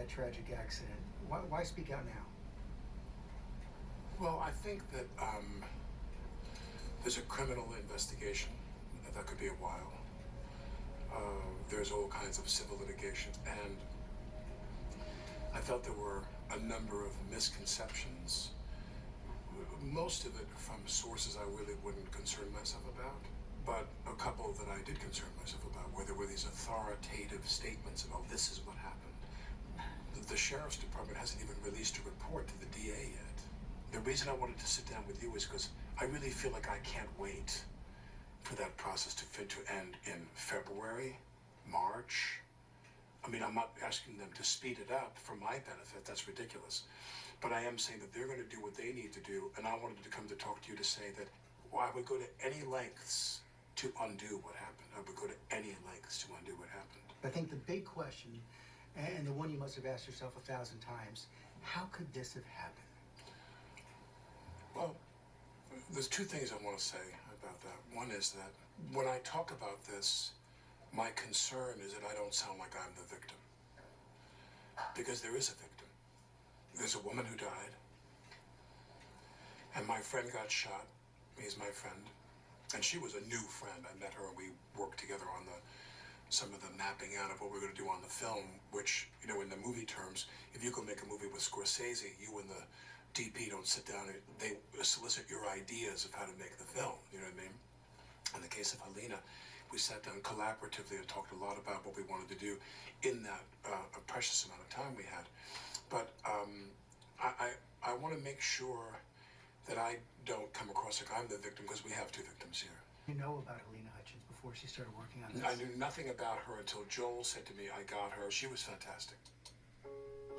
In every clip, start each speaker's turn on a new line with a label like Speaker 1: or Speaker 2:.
Speaker 1: that tragic accident. Why speak out now?
Speaker 2: Well, I think that there's a criminal investigation that could be a while. There's all kinds of civil litigation, and I felt there were a number of misconceptions, most of it from sources I really wouldn't concern myself about, but a couple that I did concern myself about, where there were these authoritative statements about this is what happened. The sheriff's department hasn't even released a report to the DA yet. The reason I wanted to sit down with you is because I really feel like I can't wait for that process to end in February, March. I mean, I'm not asking them to speed it up for my benefit. That's ridiculous. But I am saying that they're going to do what they need to do, and I wanted to come to talk to you to say that I would go to any lengths to undo what happened. I would go to any lengths to undo what happened.
Speaker 1: I think the big question, and the one you must have asked yourself 1,000 times, how could this have happened?
Speaker 2: Well, there's two things I want to say about that. One is that when I talk about this, my concern is that I don't sound like I'm the victim. Because there is a victim. There's a woman who died, and my friend got shot. He's my friend. And she was a new friend. I met her and we worked together on some of the mapping out of what we're going to do on the film, which, you know, in the movie terms, if you go make a movie with Scorsese, you and the DP don't sit down and they solicit your ideas of how to make the film, you know what I mean? In the case of Helena, we sat down collaboratively and talked a lot about what we wanted to do in that a precious amount of time we had. But I want to make sure that I don't come across like I'm the victim, because we have two victims here.
Speaker 1: You know about Helena Hutchins before she started working on this?
Speaker 2: I knew nothing about her until Joel said to me, I got her. She was fantastic.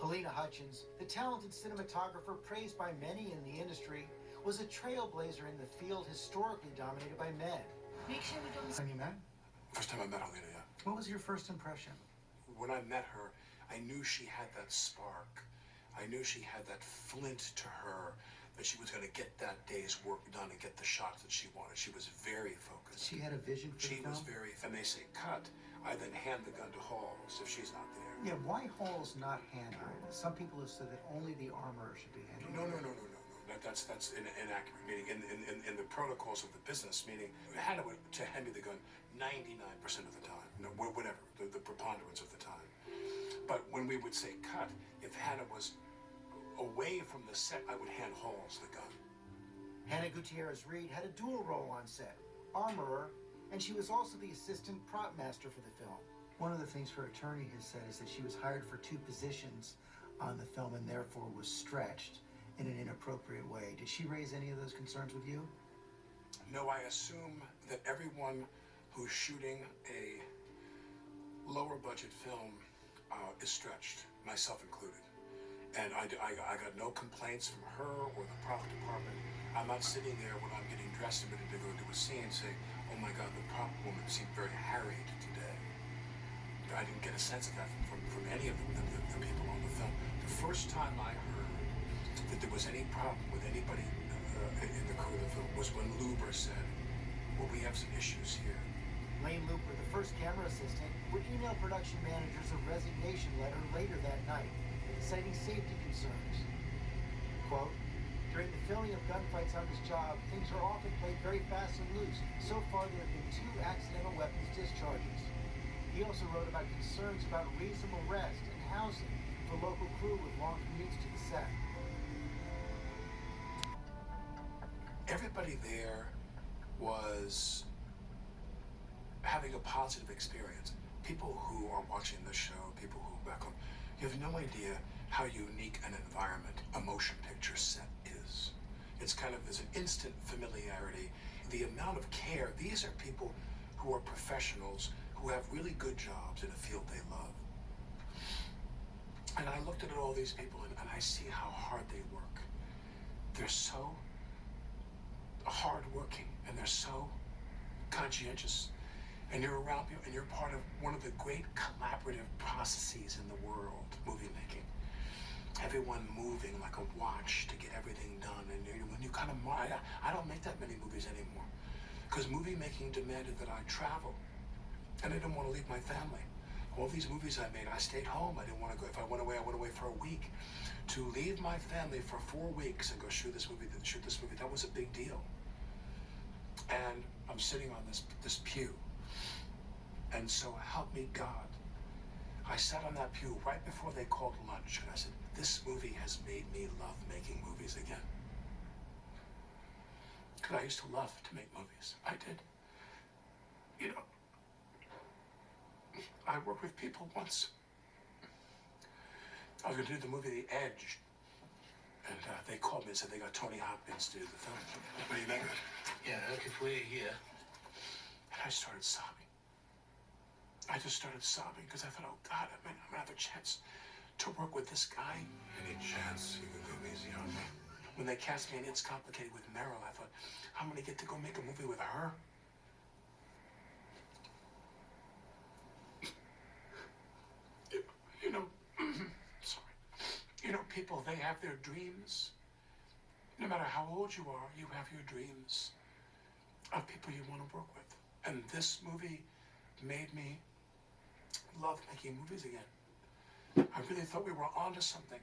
Speaker 1: Helena Hutchins, the talented cinematographer praised by many in the industry, was a trailblazer in the field historically dominated by men.
Speaker 3: Make sure we don't...
Speaker 1: Have you met?
Speaker 2: First time I met Helena, yeah.
Speaker 1: What was your first impression?
Speaker 2: When I met her, I knew she had that spark. I knew she had that flint to her, that she was going to get that day's work done and get the shots that she wanted. She was very focused.
Speaker 1: She had a vision for the film?
Speaker 2: She was very... And they say, cut. I then hand the gun to Halls if she's not there.
Speaker 1: Yeah, why Hall's not handled? Some people have said that only the armorer should be handled.
Speaker 2: No. That's inaccurate. Meaning, in the protocols of the business, meaning, Hannah would to hand me the gun 99% of the time. No, whatever, the preponderance of the time. But when we would say cut, if Hannah was away from the set, I would hand Halls the gun.
Speaker 1: Hannah Gutierrez-Reed had a dual role on set, armorer, and she was also the assistant prop master for the film. One of the things her attorney has said is that she was hired for 2 positions on the film and therefore was stretched in an inappropriate way. Did she raise any of those concerns with you?
Speaker 2: No, I assume that everyone who's shooting a lower budget film is stretched, myself included. And I got no complaints from her or the prop department. I'm not sitting there when I'm getting dressed and ready to go do a scene saying, oh my God, the prop woman seemed very harried today. I didn't get a sense of that from any of the people on the film. The first time I heard that there was any problem with anybody in the crew of the film was when Luber said, well, we have some issues here.
Speaker 1: Lane Looper, the first camera assistant, would email production managers a resignation letter later that night, citing safety concerns. Quote, during the filming of gunfights on this job, things are often played very fast and loose. So far, there have been 2 accidental weapons discharges. He also wrote about concerns about reasonable rest and housing for local crew with long commutes to the set.
Speaker 2: Everybody there was having a positive experience. People who are watching this show, people who back home, you have no idea how unique an environment a motion picture set is. It's kind of, there's an instant familiarity. The amount of care, these are people who are professionals who have really good jobs in a field they love. And I looked at all these people and I see how hard they work. They're so hardworking and they're so conscientious. And you're around people and you're part of one of the great collaborative processes in the world, movie making. Everyone moving like a watch to get everything done. And when you kind of, I don't make that many movies anymore because movie making demanded that I travel. And I didn't want to leave my family. All these movies I made, I stayed home. I didn't want to go. If I went away, I went away for a week. To leave my family for 4 weeks and go shoot this movie, that was a big deal. And I'm sitting on this pew. And so help me God. I sat on that pew right before they called lunch, and I said, this movie has made me love making movies again. Because I used to love to make movies. I did. You know, I worked with people once. I was going to do the movie The Edge. And they called me and said they got Tony Hopkins to do the film. What do you think of it?
Speaker 3: Yeah, look, if we're here.
Speaker 2: And I started sobbing. I just started sobbing because I thought, oh God, I'm gonna have a chance to work with this guy.
Speaker 4: Any chance you can go easy on me?
Speaker 2: When they cast me in It's Complicated with Meryl, I thought, I'm gonna get to go make a movie with her. You know, sorry. You know, people, they have their dreams. No matter how old you are, you have your dreams of people you want to work with. And this movie made me love making movies again. I really thought we were onto something.